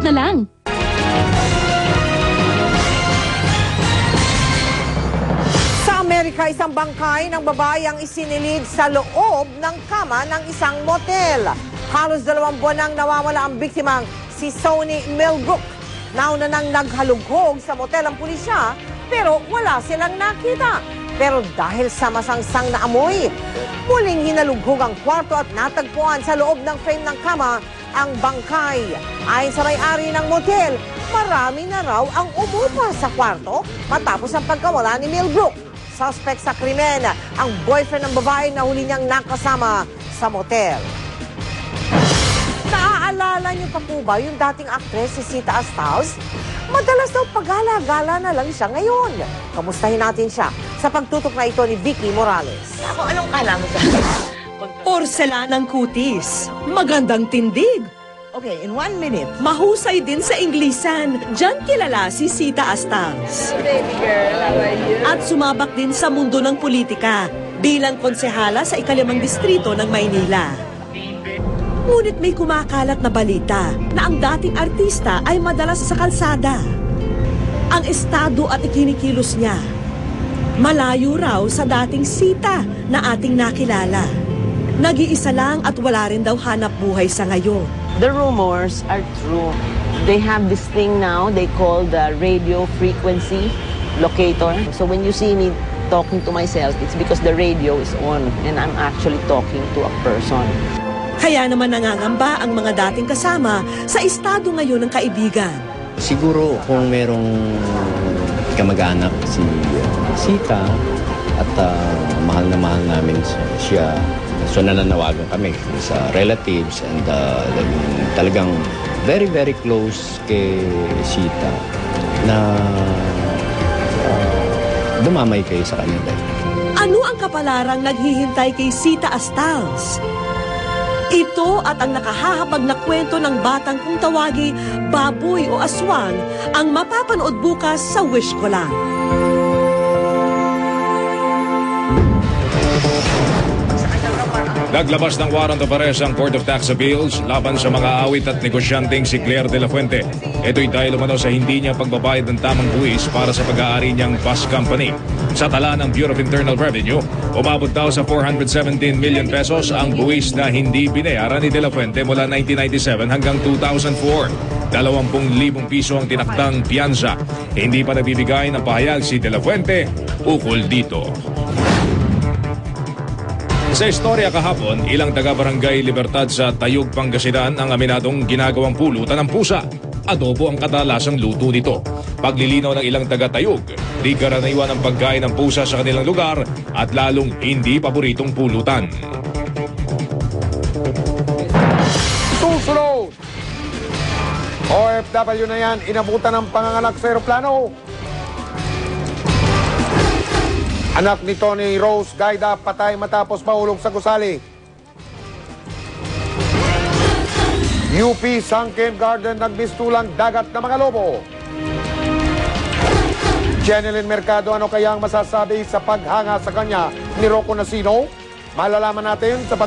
na lang. Sa Amerika, isang bangkay ng babae ang isinilid sa loob ng kama ng isang motel. Halos 2 buwan nang nawawala ang biktimang si Sony Millbrook. Nauna nang naghalughog sa motel ang pulisya, pero wala silang nakita. Pero dahil sa masangsang na amoy, muling hinalughog ang kwarto at natagpuan sa loob ng frame ng kama ang bangkay. Ayon sa may-ari ng motel, marami na raw ang umupa sa kwarto matapos ang pagkawala ni Millbrook. Suspect sa krimen, ang boyfriend ng babae na huli niyang nakasama sa motel. Naaalala niyo pa po ba yung dating aktres si Sita Astaos? Madalas daw pagala-gala na lang siya ngayon. Kamustahin natin siya sa pagtutok na ito ni Vicky Morales. Ako, anong kala mo sa Porselanang kutis, magandang tindig. Okay, in 1 minute. Mahusay din sa Inglisan, diyan kilala si Sita Astaos. Baby girl, how are you? At sumabak din sa mundo ng politika bilang konsehala sa 5 distrito ng Maynila. Ngunit may kumakalat na balita na ang dating artista ay madalas sa kalsada. Ang estado at ikinikilos niya, malayo raw sa dating Sita na ating nakilala. Nag-iisa lang at wala rin daw hanap buhay sa ngayon. The rumors are true. They have this thing now they call the radio frequency locator. So when you see me talking to myself, it's because the radio is on and I'm actually talking to a person. Kaya naman nangangamba ang mga dating kasama sa estado ngayon ng kaibigan. Siguro kung merong kamag-anak si Sita at mahal na mahal namin siya, so nananawagan kami sa relatives and talagang very very close kay Sita na dumamay kayo sa kanila. Ano ang kapalarang naghihintay kay Sita Astaos? Ito at ang nakahahabag na kwento ng batang kung tawagi baboy o aswang ang mapapanood bukas sa Wish Ko Lang. Naglabas ng warrant of arrest ang Court of Tax Appeals laban sa mga awit at negosyanteng si Claire de la Fuente. Ito'y dahil umano sa hindi niya pagbabayad ng tamang buwis para sa pag-aari niyang bus company. Sa tala ng Bureau of Internal Revenue, umabot daw sa 417 million pesos ang buwis na hindi binayaran ni de la Fuente mula 1997 hanggang 2004. 20,000 piso ang tinakdang piyansa. Hindi pa nagbibigay ng pahayag si de la Fuente ukol dito. Sa istorya kahapon, ilang taga-barangay Libertad sa Tayug, Pangasinan ang aminadong ginagawang pulutan ng pusa. Adobo ang kadalasang luto nito. Paglilinaw ng ilang taga-Tayug, di karaniwan ang pagkain ng pusa sa kanilang lugar at lalong hindi paboritong pulutan. Susunod! OFW na yan, inabutan ng panganganak sa aeroplano. Anak ni Tony Rose Gaida patay matapos mahulog sa gusali. UP Sunken Garden nagmistulang dagat na mga lobo. Jeneline Mercado, ano kaya ang masasabi sa paghanga sa kanya ni Rocco Nacino? Malalaman natin sa